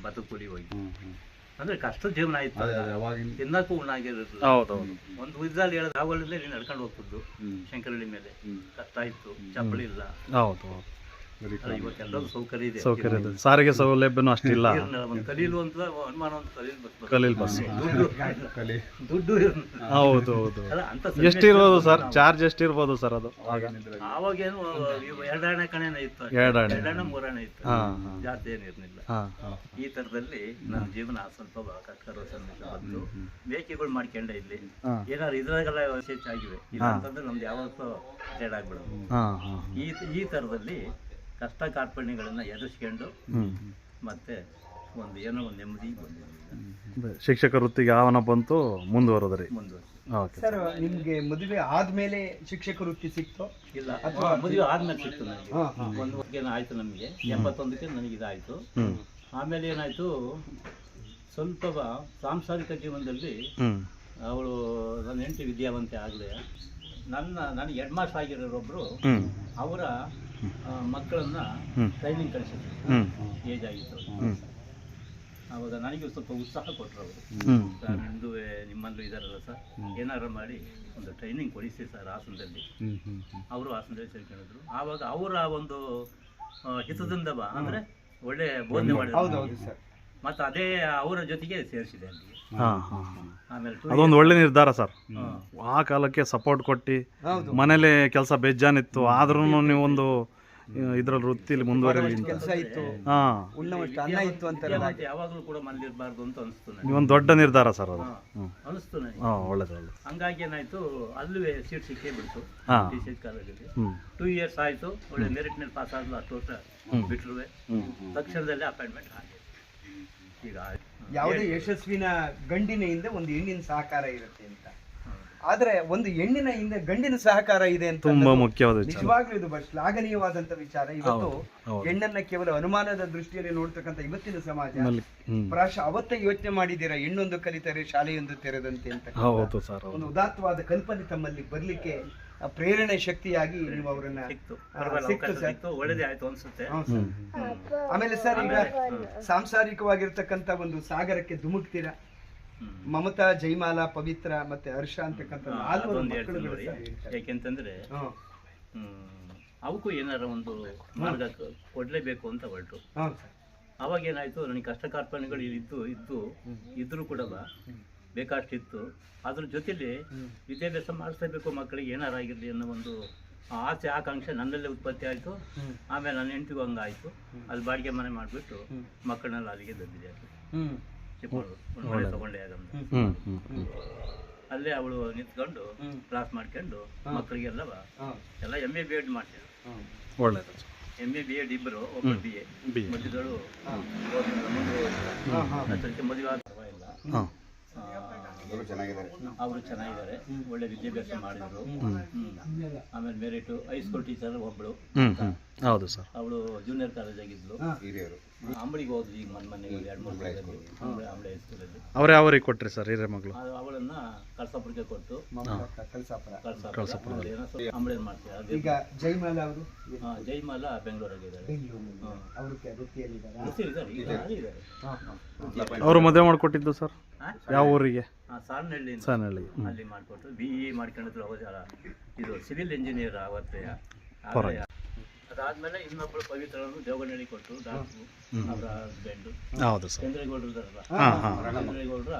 ಬದುಕುಲಿ ಹೋಗಿ ಅಂದ್ರೆ ಕಷ್ಟದ ಜೀವನ ಆಯ್ತು, ತಿನ್ನಕ್ಕೂ ಉಣ್ಣಾಗಿರೋದು. ಒಂದು ವಿಧದಲ್ಲಿ ಹೇಳೋದು ರಾವಲಲ್ಲೇ ನೀನು ನಡ್ಕೊಂಡು ಹೋಗ್ತಿದ್ದು ಶಂಕರಳ್ಳಿ ಮೇಲೆ, ಕಷ್ಟ ಇತ್ತು, ಚಪ್ಪಲಿ ಇಲ್ಲ. ಇವತ್ತೆಲ್ಲರೂ ಸೌಕರ್ಯ ಇದೆ, ಸಾರಿಗೆ ಸೌಲಭ್ಯನೂ ಅಷ್ಟಿಲ್ಲ. ಕಲೀಲು ಅಂತ ಅನುಮಾನ, ಒಂದು ಕಲೀಲ್ ಬಸ್ ದುಡ್ಡು ಹೌದು ಹೌದು. ಎಷ್ಟಿರ್ಬೋದು ಸರ್ ಚಾರ್ಜ್? ಎಷ್ಟಿರ್ಬೋದು ಸರ್ ಅದು? ಆವಾಗೇನು 2 ಆಣೆ ಕಣೆನ ಇತ್ತು, 2 ಆಣೆ 3 ಆಣೆ ಇತ್ತು, ಜಾಸ್ತಿ ಏನಿರ್ಲಿಲ್ಲ. ಈ ತರದಲ್ಲಿ ನನ್ನ ಜೀವನ ಸ್ವಲ್ಪ ಕಷ್ಟಕರ ಸನ್ನಿವೇಶ ಬಂದು ಬೇಕಿಗಳು ಮಾಡ್ಕೊಂಡೆ. ಇಲ್ಲಿ ಏನಾದ್ರು ಇದ್ರಾಗೆಲ್ಲ ಹೆಚ್ಚಾಗಿವೆ, ಇಲ್ಲ ಅಂತಂದ್ರೆ ನಮ್ದು ಯಾವತ್ತೂ ಟೇಡ್ ಆಗ್ಬಿಡೋದು. ಈ ತರದಲ್ಲಿ ಕಷ್ಟ ಕಾರ್ಪಣ್ಯಗಳನ್ನ ಎದುರಿಸ್ಕೊಂಡು ಮತ್ತೆ ಏನೋ ಒಂದು ನೆಮ್ಮದಿ ಬಂದಿದೆ. ಶಿಕ್ಷಕ ವೃತ್ತಿಗೆ ಆಹ್ವಾನ ಬಂತು, ಮುಂದುವರೆದ್ರಿ? ಸರ್, ನಿಮ್ಗೆ ಮದುವೆ ಆದ್ಮೇಲೆ ಶಿಕ್ಷಕ ವೃತ್ತಿ ಸಿಕ್ತು? ಇಲ್ಲ, ಮದುವೆ ಆದ್ಮೇಲೆ ಸಿಕ್ತು ನನಗೆ. 1 ವರ್ಷ ಆಯ್ತು ನಮಗೆ, 81ಕ್ಕೆ ನನಗೆ ಇದಾಯ್ತು. ಆಮೇಲೆ ಏನಾಯ್ತು, ಸ್ವಲ್ಪ ಸಾಂಸಾರಿಕ ಜೀವನದಲ್ಲಿ ಅವಳು ನನ್ನ ಹೆಂಡತಿ ವಿದ್ಯಾವಂತೆ ಆಗಲೇ ನನಗೆ ಹೆಡ್ ಮಾಸ್ಟರ್ ಆಗಿರೋರೊಬ್ರು ಅವರ ಮಕ್ಕಳನ್ನ ಟ್ರೈನಿಂಗ್ ಕಳಿಸಿದ್ರು. ಏಜ್ ಆಗಿತ್ತು ಆವಾಗ ನನಗೆ ಸ್ವಲ್ಪ ಉತ್ಸಾಹ ಕೊಟ್ಟರು ಅವರು. ನಿಮ್ಮಲ್ಲೂ ಇದಾರಲ್ಲ ಸರ್, ಏನಾರು ಮಾಡಿ ಒಂದು ಟ್ರೈನಿಂಗ್ ಕೊಡಿಸಿ ಸರ್ ಹಾಸನದಲ್ಲಿ. ಅವರು ಹಾಸನದಲ್ಲಿ ಸೇರ್ಕೊಂಡಿದ್ರು. ಆವಾಗ ಅವರ ಒಂದು ಹಿತದಿಂದ ಅಂದ್ರೆ ಒಳ್ಳೆ ಬೋಧನೆ ಮಾಡಿದ್ರು. ಮತ್ತೆ ಅದೇ ಅವರ ಜೊತೆಗೆ ಸೇರಿಸಿದೆ ಅಲ್ಲಿ. ಆಮೇಲೆ ಅದೊಂದು ಒಳ್ಳೆ ನಿರ್ಧಾರ ಸರ್. ಆ ಕಾಲಕ್ಕೆ ಸಪೋರ್ಟ್ ಕೊಟ್ಟು ಮನೇಲಿ ಕೆಲಸ ಬೇಜಾನಿತ್ತು, ಆದ್ರೂ ನೀವೊಂದು ಇದ್ರಲ್ಲಿ ವೃತ್ತಿಲಿ ಮುಂದುವರೆಯಲಿ. ಕೆಲಸ ಇತ್ತು, ಅನ್ನ ಇತ್ತು ಅಂತ ಯಾವಾಗಲೂ ಕೂಡ ಮನೇಲಿ ಇರಬಾರ್ದು ಅಂತ ಅನಿಸ್ತು. ನೀವೊಂದು ದೊಡ್ಡ ನಿರ್ಧಾರ ಸರ್ ಅದು. ಅನಿಸ್ತು ನನಗೆ. ಒಳ್ಳೇದು. ಹಂಗಾಗಿ ಏನಾಯ್ತು, ಅಲ್ಲೂ ಸೀಟ್ ಸಿಕ್ಕೇ ಬಿಡ್ತು ಟಿಸಿಎಚ್ ಕಾಲೇಜಲ್ಲಿ. 2 ಇಯರ್ಸ್ ಆಯ್ತು, ಒಳ್ಳೆ ಮೆರಿಟ್ ನಲ್ಲಿ ಪಾಸ್ ಆದ್ಲು. 10 ವರ್ಷ ಬಿಟ್ರುವೆ ತಕ್ಷಣದಲ್ಲಿ ಅಪಾಯಿಂಟ್ಮೆಂಟ್ ಆಗಿದೆ. ಈಗ ಯಾವುದೇ ಯಶಸ್ವಿನ ಗಂಡಿನ ಹಿಂದೆ ಒಂದು ಹೆಣ್ಣಿನ ಸಹಕಾರ ಇರುತ್ತೆ ಅಂತ, ಆದ್ರೆ ಒಂದು ಹೆಣ್ಣಿನ ಹಿಂದೆ ಗಂಡಿನ ಸಹಕಾರ ಇದೆ ಅಂತ ತುಂಬಾ ಮುಖ್ಯವಾದ ನಿಜವಾಗ್ಲೂ ಇದು ಶ್ಲಾಘನೀಯವಾದಂತ ವಿಚಾರ. ಇವತ್ತು ಹೆಣ್ಣನ್ನ ಕೇವಲ ಅನುಮಾನದ ದೃಷ್ಟಿಯಲ್ಲಿ ನೋಡ್ತಕ್ಕಂಥ ಇವತ್ತಿನ ಸಮಾಜ ಪ್ರಾಯಶಃ ಅವತ್ತೇ ಯೋಚನೆ ಮಾಡಿದ್ದೀರಾ, ಹೆಣ್ಣೊಂದು ಕಲಿತರೆ ಶಾಲೆಯೊಂದು ತೆರೆದಂತೆ ಅಂತ. ಒಂದು ಉದಾತ್ತವಾದ ಕಲ್ಪನೆ ತಮ್ಮಲ್ಲಿ ಬರ್ಲಿಕ್ಕೆ ಪ್ರೇರಣೆ ಶಕ್ತಿಯಾಗಿ ನೀವು ಅವರನ್ನ ಒಳ್ಳೇದೇ ಆಯ್ತು ಅನ್ಸುತ್ತೆ. ಆಮೇಲೆ ಸರ್, ಈಗ ಸಾಂಸಾರಿಕವಾಗಿರ್ತಕ್ಕಂಥ ಒಂದು ಸಾಗರಕ್ಕೆ ಧುಮುಕ್ತೀರಾ. ಮಮತಾ, ಜೈಮಾಲಾ, ಪವಿತ್ರ ಮತ್ತೆ ಹರ್ಷ ಅಂತಕ್ಕಂಥ 4 ಮಕ್ಕಳುಗಳು. ಯಾಕೆಂತಂದ್ರೆ ಅವಕ್ಕೂ ಏನಾರ ಒಂದು ಮಾರ್ಗ ಕೊಡ್ಲೇಬೇಕು ಅಂತ ಹೊರಟು. ಅವಾಗ ಏನಾಯ್ತು, ನನಗೆ ಕಷ್ಟ ಕಾರ್ಪಣ್ಯಗಳು ಇದ್ರೂ ಕೂಡ ಬೇಕಾಷ್ಟಿತ್ತು. ಅದ್ರ ಜೊತೆಲಿ ವಿದ್ಯಾಭ್ಯಾಸ ಮಾಡಿಸ್ಲೇಬೇಕು ಮಕ್ಕಳಿಗೆ, ಏನಾರಾಗಿರ್ಲಿ ಅನ್ನೋ ಒಂದು ಆಸೆ ಆಕಾಂಕ್ಷೆ ನನ್ನಲ್ಲೇ ಉತ್ಪತ್ತಿ ಆಯಿತು. ಆಮೇಲೆ ನನ್ನ ಹೆಂಡತಿಗೂ ಹಂಗಾಯ್ತು. ಅಲ್ಲಿ ಬಾಡಿಗೆ ಮನೆ ಮಾಡಿಬಿಟ್ಟು ಮಕ್ಕಳನ್ನೆಲ್ಲ ಅಲ್ಲಿಗೆ ದಬ್ಬಿದೆ. ಚಿಕ್ಕಮಗಳೂರು ತಗೊಂಡೆ ಅಲ್ಲೇ ಅವಳು ನಿಂತ್ಕೊಂಡು ಕ್ಲಾಸ್ ಮಾಡ್ಕೊಂಡು ಮಕ್ಕಳಿಗೆಲ್ಲ ಎಲ್ಲ MA BEd ಮಾಡ್ತಿದ್ರು. ಒಳ್ಳೆಯದು. MA BEd ಇಬ್ಬರು, ಒಬ್ಬರು BA. ಮಧ್ಯದಳು ಮದುವೆ ಆದ ಪರವಾಗಿಲ್ಲ, ಅವರು ಚೆನ್ನಾಗಿದ್ದಾರೆ, ಒಳ್ಳೆ ವಿದ್ಯಾಭ್ಯಾಸ ಮಾಡಿದ್ರು. ಆಮೇಲೆ ಮೆರಿಟ್ ಹೈಸ್ಕೂಲ್ ಟೀಚರ್ ಒಬ್ಳು, ಹೌದು ಸರ್, ಅವಳು ಜೂನಿಯರ್ ಕಾಲೇಜ್ ಆಗಿದ್ಲು. ಅಂಬಳಿಗೆ ಹೋದ್ಲು ಈಗ ಮೊನ್ನೆ 2-3 ವರ್ಷದಲ್ಲಿ ಅಂಬಳಿ ಹೈಸ್ಕೂಲಲ್ಲಿ. ಅವರೇ ಅವರಿಗೆ ಕೊಟ್ರಿ ಸರ್ ಹಿರಿಯ ಮಗಳು? ಅವಳನ್ನ ಕಳಸಾಪುರಕ್ಕೆ ಕೊಟ್ಟು ಅಂಬಳಿ ಮಾಡ್ತೀವಿ. ಈಗ ಜೈಮಾಲಾ ಅವರು? ಜೈಮಾಲಾ ಬೆಂಗಳೂರಾಗಿದ್ದಾರೆ. ಅವರು ಮದುವೆ ಮಾಡಿಕೊಟ್ಟಿದ್ದು ಸರ್ ಯಾವ ಊರಿಗೆ? ಸಾರ್ನಹಳ್ಳಿ. ಅಲ್ಲಿ ಮಾಡಿಕೊಟ್ಟು BE ಮಾಡ್ಕೊಂಡಿದ್ರು. ಇದು ಸಿವಿಲ್ ಇಂಜಿನಿಯರ್ ಅವತ್ತೇ. ಅದಾದ್ಮೇಲೆ ಇನ್ನೊಬ್ಳು ಪವಿತ್ರನ್ನು ದೇವಗಣ್ಣಿ ಕೊಟ್ಟು, ಡಾಕ್ಟ್ರು, ಅವರ ಹಸ್ಬೆಂಡು ಚಂದ್ರೇಗೌಡರು ಇದಾರಲ್ಲ, ಚಂದ್ರೇಗೌಡರ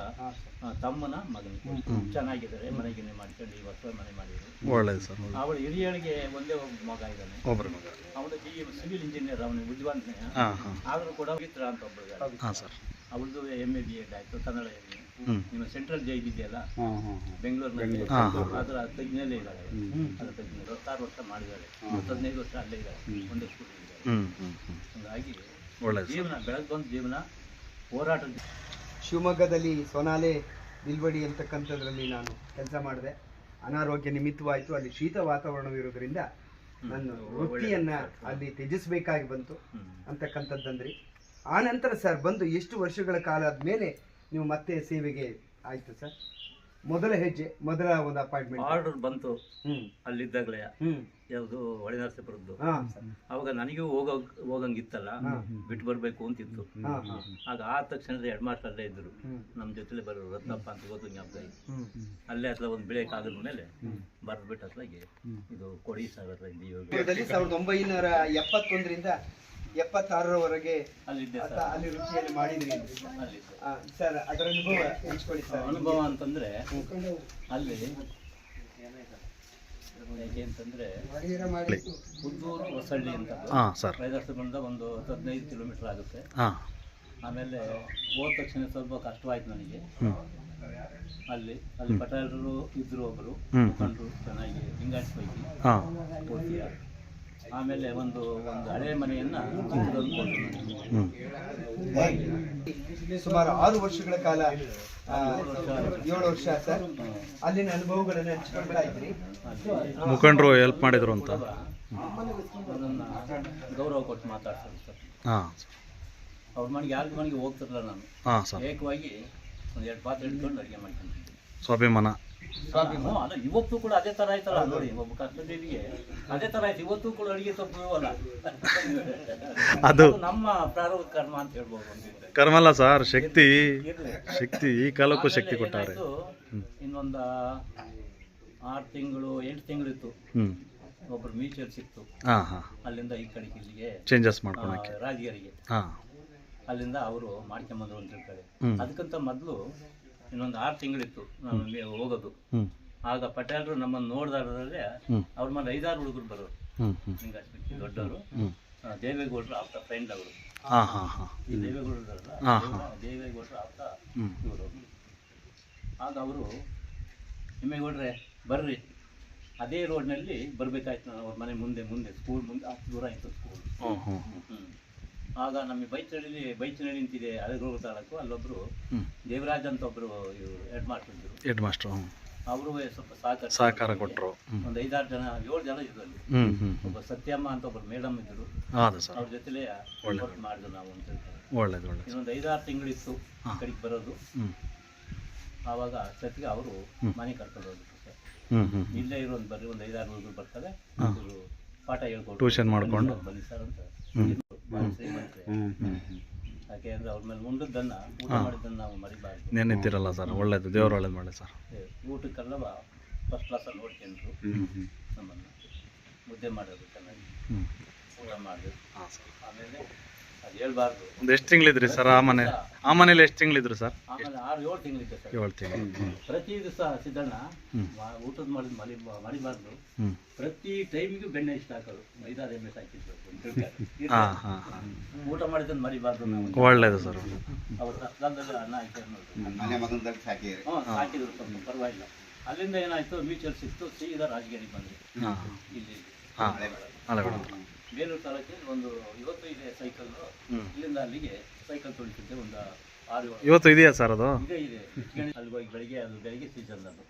ತಮ್ಮನ ಮಗನಿಗೆ ಚೆನ್ನಾಗಿದ್ದಾರೆ. ಮನೆಗಿನ್ನೆ ಮಾಡ್ಕೊಂಡು ಈ ವರ್ಷ ಮನೆ ಮಾಡಿದ್ರು. ಒಳ್ಳೆಯದು ಸರ್. ಅವಳು ಹಿರಿಯಳಿಗೆ ಒಂದೇ ಒಬ್ಬ ಮಗ ಇದ್ದಾನೆ, ಅವನು ಸಿವಿಲ್ ಇಂಜಿನಿಯರ್, ಅವನಿಗೆ ಬುದ್ಧಿವಂತನೇ. ಆದ್ರೂ ಕೂಡ ಪವಿತ್ರ ಅಂತ ಒಬ್ಬಳು, ಅವಳದು MA BEd ಆಯ್ತು, ಕನ್ನಡ MA. ನಿಮ್ಮ ಸೆಂಟ್ರಲ್ ಜೈಲ್ ಇದೆಯಲ್ಲ ಬೆಂಗಳೂರಿನಲ್ಲಿ, ಅದರ ತಜ್ಞಲ್ಲೇ ಇದ್ದಾಳೆ. ಅದರ ತಜ್ಞರು 26 ವರ್ಷ ಮಾಡಿದ್ದಾಳೆ, 15 ವರ್ಷ ಅಲ್ಲೇ ಇದ್ದಾಳೆ, ಒಂದೇ ಸ್ಕೂಲ್ ಇದ್ದಾಳೆ. ಹಾಗಾಗಿ ಜೀವನ ಬೆಳಗ್ಗೆ ಬಂದ ಜೀವನ ಹೋರಾಟ. ಶಿವಮೊಗ್ಗದಲ್ಲಿ ಸೋನಾಲೆ ಬಿಲ್ವಡಿ ಅಂತಕ್ಕಂಥದ್ರಲ್ಲಿ ನಾನು ಕೆಲಸ ಮಾಡಿದೆ. ಅನಾರೋಗ್ಯ ನಿಮಿತ್ತವಾಯಿತು. ಅಲ್ಲಿ ಶೀತ ವಾತಾವರಣವಿರೋದ್ರಿಂದ ನನ್ನ ವೃತ್ತಿಯನ್ನ ಅಲ್ಲಿ ತ್ಯಜಿಸಬೇಕಾಗಿ ಬಂತು ಅಂತಕ್ಕಂಥದ್ದಂದ್ರಿ. ಆ ನಂತರ ಸರ್ ಬಂದು ಎಷ್ಟು ವರ್ಷಗಳ ಕಾಲ ಆದ್ಮೇಲೆ ನೀವು ಮತ್ತೆ ಸೇವೆಗೆ ಆಯ್ತು ಸರ್? ಮೊದಲ ಹೆಜ್ಜೆ, ಮೊದಲ ಒಂದು ಅಪಾಯಿಂಟ್ಮೆಂಟ್. ಆರ್ಡರ್ ಬಂತು ಅಲ್ಲಿದ್ದಾಗಲೇ, ಯಾವುದು ಹೊಳೆನರಸೀಪುರದ್ದು. ಅವಾಗ ನನಗೂ ಹೋಗಂಗಿತ್ತಲ್ಲ, ಬಿಟ್ಟು ಬರಬೇಕು ಅಂತಿತ್ತು. ಆಗ ಆ ತಕ್ಷಣದ ಹೆಡ್ ಮಾಸ್ಟರ್ ಅಲ್ಲೇ ಇದ್ರು, ನಮ್ಮ ಜೊತೆಲೆ ಬರೋರು, ರತ್ನಪ್ಪ ಅಂತ ಇವತ್ತು ಜ್ಞಾಪಕ. ಅಲ್ಲೇ ಅತ್ಲ ಒಂದು ಬೆಳೆ ಕಾಗದ ಮೇಲೆ ಬರ್ದ್ಬಿಟ್ಟು ಅತ್ಲಾಗೆ ಇದು ಕೊಡಿ ಸಾಗರ 1971ರಿಂದ 76ರವರೆಗೆ ಅಲ್ಲಿದ್ದೆ ಅಲ್ಲಿ ವೃತ್ತಿಯನ್ನು ಮಾಡಿದ್ರಿ ಸರ್. ಅದರ ಅನುಭವ ಹಂಚ್ಕೊಳ್ಳಿ ಸರ್. ಅನುಭವ ಅಂತಂದ್ರೆ ಅಲ್ಲಿ ಹೇಗೆ ಅಂತಂದ್ರೆ ಪುತ್ತೂರು ಹೊಸಳ್ಳಿ ಅಂತ ರೈದಾರ್ಸದಿಂದ ಒಂದು 15 ಕಿಲೋಮೀಟರ್ ಆಗುತ್ತೆ. ಆಮೇಲೆ ಹೋದ ತಕ್ಷಣ ಸ್ವಲ್ಪ ಕಷ್ಟವಾಯ್ತು ನನಗೆ. ಅಲ್ಲಿ ಪಟೇಲರು ಇದ್ರು, ಒಬ್ರು ಮುಖಂಡರು ಚೆನ್ನಾಗಿ ಲಿಂಗಾಯತ್ ಪೈಕಿ ಪೂರ್ತಿಯ. ಆಮೇಲೆ ಒಂದು ಹಳೆ ಮನೆಯನ್ನ ಚಿಕ್ಕದೊಂದು ಕೊಟ್ಟರು. ಸುಮಾರು 6 ವರ್ಷಗಳ ಕಾಲ, 7 ವರ್ಷ ಸರ್, ಅಲ್ಲಿನ ಅನುಭವಗಳನ್ನು ಹಂಚ್ಕೊಳ್ತಾ ಇದ್ರಿ. ಮುಖಂಡರು ಹೆಲ್ಪ್ ಮಾಡಿದ್ರು ಅಂತ ನನ್ನ ಗೌರವ ಕೊಟ್ಟು ಮಾತಾಡ್ತಾರೆ ಸರ್. ಅವ್ರ ಮನೆಗೆ ಯಾರ ಮನೆಗೆ ಹೋಗ್ತಿರಲ್ಲ ನಾನು, ಏಕವಾಗಿ ಒಂದು 2 ಪಾತ್ರೆ ಇಟ್ಕೊಂಡು ಅಡುಗೆ ಮಾಡ್ಕೊಂತಿದ್ದೆ. ಸ್ವಾಭಿಮಾನ. ಅಲ್ಲ, ಇವತ್ತು ಕೂಡ ಅದೇ ತರ ಆಯ್ತಲ್ಲ ನೋಡಿ, ಒಬ್ಬ ಕಷ್ಟದೇವಿಗೆ ಅದೇ ತರ ಆಯ್ತು. ಇವತ್ತು ಕೂಡ ಅಡಿಗೆ ತಪ್ಪಲ್ಲ, ಅದು ನಮ್ಮ ಪ್ರಾರಬ್ಧ ಕರ್ಮ ಅಂತ ಹೇಳ್ಬೋದು. ಕರ್ಮ ಅಲ್ಲ ಸರ್, ಶಕ್ತಿ. ಈ ಕಾಲಕ್ಕೂ ಶಕ್ತಿ ಕೊಟ್ಟಾರೆ. ಇನ್ನೊಂದು 6 ತಿಂಗಳು 8 ತಿಂಗಳಿತ್ತು, ಒಬ್ರು ಮ್ಯೂಚುವಲ್ ಸಿಕ್ತು. ಅಲ್ಲಿಂದ ಈ ಕಡೆಗೆ ಇಲ್ಲಿಗೆ ಚೇಂಜಸ್ ಮಾಡ್ಕೊಳಕ್ಕೆ ರಾಜಗಿರಿಗೆ. ಅಲ್ಲಿಂದ ಅವರು ಮಾಡ್ಕೊಂಬಂದ್ರು ಅಂತ ಹೇಳ್ತಾರೆ. ಅದಕ್ಕಿಂತ ಮೊದಲು ಇನ್ನೊಂದು 6 ತಿಂಗಳಿತ್ತು ನಾನು ಹೋಗೋದು. ಆಗ ಪಟೇಲರು ನಮ್ಮನ್ನು ನೋಡಿದಾರಲ್ಲೇ ಅವ್ರ ಮೇಲೆ 5-6 ಹುಡುಗರು ಬರೋರು, ದೊಡ್ಡವರು. ದೇವೇಗೌಡರು ಆಪ್ತ ಫ್ರೆಂಡ್ ಅವರು. ಈ ದೇವೇಗೌಡರು ಆಪ್ತ ಇವರು. ಆಗ ಅವರು, ನಿಮ್ಮೇಗೌಡ್ರೆ ಬರ್ರಿ, ಅದೇ ರೋಡ್ನಲ್ಲಿ ಬರ್ಬೇಕಾಯ್ತು. ನಾನು ಅವ್ರ ಮನೆ ಮುಂದೆ ಸ್ಕೂಲ್ ಮುಂದೆ 10 ದೂರ ಆಯ್ತು ಸ್ಕೂಲ್. ಆಗ ನಮಗೆ ಬೈಚನಹಳ್ಳಿ ನಿಂತಿದೆ ಅದೇ ರೋಗ ತಾಲೂಕು. ಅಲ್ಲೊಬ್ರು ದೇವರಾಜ್ ಅಂತ ಒಬ್ರು ಹೆಡ್ ಮಾಸ್ಟರ್ ಅವರು ಸ್ವಲ್ಪ ಸಹಕಾರ ಕೊಟ್ಟರು. ಒಂದು 5-6 ಜನ 7 ಜನ ಇದ್ರು ಅಲ್ಲಿ. ಒಬ್ಬ ಸತ್ಯಮ್ಮ ಅಂತ ಒಬ್ರು ಮೇಡಮ್ ಇದ್ರು, ಅವ್ರ ಜೊತೆಲೆ ವರ್ಕ್ ಮಾಡಿದ್ರು ನಾವು ಅಂತ ಹೇಳ್ತಾರೆ. ಇನ್ನೊಂದು 5-6 ತಿಂಗಳಿತ್ತು ಕಡೆಗೆ ಬರೋದು. ಆವಾಗ ಸತ್ಗೆ ಅವರು ಮನೆ ಕರ್ಕೊಂಡು ಹೋಗ್ಬಿಟ್ರು ಸರ್. ಇಲ್ಲೇ ಇರೋ ಒಂದು 5-6 ಹುಡುಗರು ಬರ್ತಾರೆ, ಪಾಠ ಹೇಳ್ಕೊಟ್ಟು ಟ್ಯೂಷನ್ ಮಾಡ್ಕೊಂಡು ಬನ್ನಿ ಸರ್ ಅಂತ. ಯಾಕೆಂದ್ರೆ ಅವ್ರ ಮೇಲೆ ಉಂಡದ್ದನ್ನ ಊಟ ಮಾಡಿದ್ದನ್ನ ನಾವು ಮರಿಬಾರ್ದು. ನೆನ್ನಿತ್ತಿರಲ್ಲ ಸರ್, ಒಳ್ಳೇದು, ದೇವ್ರು ಒಳ್ಳೇದು ಮಾಡಿ ಸರ್. ಊಟಕ್ಕೆಲ್ಲ ಫಸ್ಟ್ ಕ್ಲಾಸಲ್ಲಿ ನೋಡ್ಕೊಂಡ್ರು ನಮ್ಮನ್ನು. ಮುದ್ದೆ ಮಾಡೋದು ಚೆನ್ನಾಗಿ ಊಟ ಮಾಡಿದ್ರು. ಆಮೇಲೆ ಅದು ಹೇಳ್ಬಾರ್ದು. ಒಂದು ಎಷ್ಟು ತಿಂಗಳಿದ್ರಿ ಸರ್ ಆ ಮನೇಲಿ? ಎಷ್ಟು ತಿಂಗಳಿದ್ರು ಸರ್? ಆಮೇಲೆ 6-7 ತಿಂಗಳಿದ್ದೆ ಸರ್. 7 ತಿಂಗಳು. ಪ್ರತಿ ದಿವಸ ಸಿದ್ದಣ್ಣ ಊಟದ ಮಾಡಿದ್ ಮರಿಬಾರ್ದು. ಪ್ರತಿ ಟೈಮಿಗೂ ಬೆಣ್ಣೆ ಇಷ್ಟ ಹಾಕೋದು, 5-6 ಎಮ್ಮೆ ಸಾಕಿದ್ರು. ಊಟ ಮಾಡಿದ್ದನ್ನು ಮರಿಬಾರ್ದು ನಾವು. ಒಳ್ಳೇದು ಸರ್. ಅವ್ರ ರಕ್ತದಲ್ಲಿ ಅನ್ನ ಹಾಕಿದ್ರು, ಸ್ವಲ್ಪ ಪರವಾಗಿಲ್ಲ. ಅಲ್ಲಿಂದ ಏನಾಯ್ತು, ಮ್ಯೂಚುವಲ್ ಸಿಕ್ತು, ಸೀದಾ ರಾಜಗಿರಿ ಬಂದ್ವಿ. ಇಲ್ಲಿ ಬೇಲೂರು ತಾಲೂಕಿಗೆ ಒಂದು ಇವತ್ತು ಇದೆ ಸೈಕಲ್. ಇಲ್ಲಿಂದ ಅಲ್ಲಿಗೆ ಸೈಕಲ್ ತೊಳಿತಿದ್ದೆ ಒಂದು 6-7. ಇವತ್ತು ಇದೆಯಾ ಸರ್ ಅದು? ಇದೆ. ಅಲ್ಲಿ ಹೋಗಿ ಬೆಳಿಗ್ಗೆ ಸೀಸನ್ ಅದು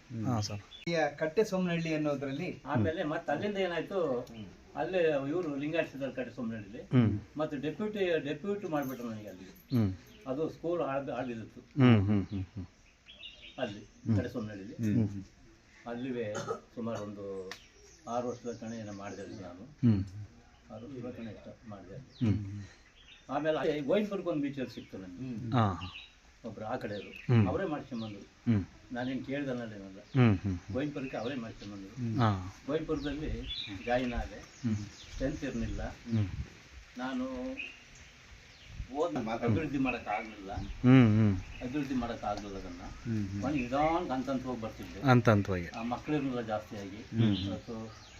ಕಟ್ಟೆ ಸೋಮನಹಳ್ಳಿ ಅನ್ನೋದ್ರಲ್ಲಿ. ಆಮೇಲೆ ಮತ್ತೆ ಅಲ್ಲಿಂದ ಏನಾಯ್ತು, ಅಲ್ಲೇ ಇವರು ಲಿಂಗಾಯತ ಕಟ್ಟೆ ಸೋಮನಹಳ್ಳಿ ಮತ್ತೆ ಡೆಪ್ಯೂಟಿ ಮಾಡ್ಬಿಟ್ರು ನನಗೆ ಅಲ್ಲಿ. ಅದು ಸ್ಕೂಲ್ ಆಡಿದಿತ್ತು ಅಲ್ಲಿ ಕಟ್ಟೆ ಸೋಮನಹಳ್ಳಿ. ಅಲ್ಲಿವೇ ಸುಮಾರು ಒಂದು 6 ವರ್ಷದ ಕಣೆ ಮಾಡಿದೆ ನಾನು. 6 ವರ್ಷದ ಕಣೆ ಮಾಡಿದೆ. ಆಮೇಲೆ ಗೋವಿಂದಪುರಕ್ಕೆ ಒಂದು ಬೀಚಲ್ಲಿ ಸಿಕ್ತು ನನಗೆ. ಒಬ್ರು ಆ ಕಡೆಯವರು ಅವರೇ ಮಾಡ್ಕೊಂಬಂದ್ರು. ನಾನೇನು ಕೇಳ್ದನಲ್ಲೇನಲ್ಲ, ಗೋವಿಂದಪುರಕ್ಕೆ ಅವರೇ ಮಾಡ್ಕೊಂಬಂದ್ರು. ಗೋವಿಂದಪುರದಲ್ಲಿ ಜಾಯಿನ್ ಆದೆ. 10th ಇರಲಿಲ್ಲ ನಾನು. ಅಭಿವೃದ್ಧಿ ಮಾಡೋಕ್ಕಾಗಲಿಲ್ಲ ಅದನ್ನ. ಮನೆ ನಿಧಾನಕ್ಕೆ ಹಂತವಾಗಿ ಬರ್ತಿದ್ದೆ, ಆ ಮಕ್ಕಳಿರಲಿಲ್ಲ ಜಾಸ್ತಿಯಾಗಿ.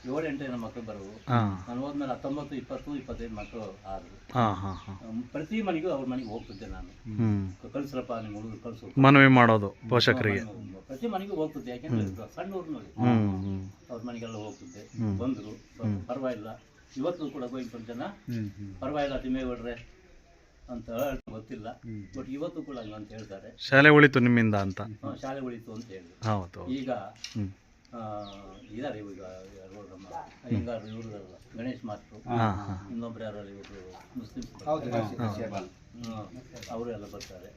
7-8 ಜನ ಮಕ್ಕಳು ಬರೋವು. ನಾನು ಹೋದ್ಮೇಲೆ 19, 20, 25 ಮಕ್ಕಳು ಆದ್ರು. ಪ್ರತಿ ಮನೆಗೂ ಅವ್ರ ಮನೆಗೆ ಹೋಗ್ತಿದ್ದೆ ನಾನು. ಕಳ್ಸ್ರಪ್ಪ ನಿಮ್ಮ ಹುಡುಗರು ಕಳ್ಸು ಮನವಿ ಮಾಡೋದು ಪೋಷಕರಿಗೆ. ಪ್ರತಿ ಮನೆಗೂ ಹೋಗ್ತಿದ್ದೆ, ಯಾಕೆಂದ್ರೆ ಸಣ್ಣ ಊರಿನಲ್ಲಿ ಅವ್ರ ಮನೆಗೆಲ್ಲ ಹೋಗ್ತಿದ್ದೆ. ಬಂದ್ರು, ಪರವಾಗಿಲ್ಲ. ಇವತ್ತು ಕೂಡ ಗೋವಿಂದಪುರ ಜನ ಪರವಾಗಿಲ್ಲ ತಿಮ್ಮೇಗೌಡ್ರೆ ಅಂತ ಗೊತ್ತಿಲ್ಲ, ಬಟ್ ಇವತ್ತು ಕೂಡ ಹಂಗಂತ ಹೇಳ್ತಾರೆ. ಶಾಲೆ ಉಳಿತು ನಿಮ್ಮಿಂದ ಅಂತ. ಶಾಲೆ ಉಳಿತು ಅಂತ ಹೇಳಿ. ಈಗ ಇದಾರೆ ಈಗ ಹಿಂಗಾರು ಇವ್ರದಲ್ಲ, ಗಣೇಶ್ ಮಾಸ್ಟ್ರು, ಇನ್ನೊಬ್ರು ಯಾರಲ್ಲಿ ಇವರು ಮುಸ್ಲಿಮ್ಸ್ ಅವರು ಎಲ್ಲ ಬರ್ತಾರೆ.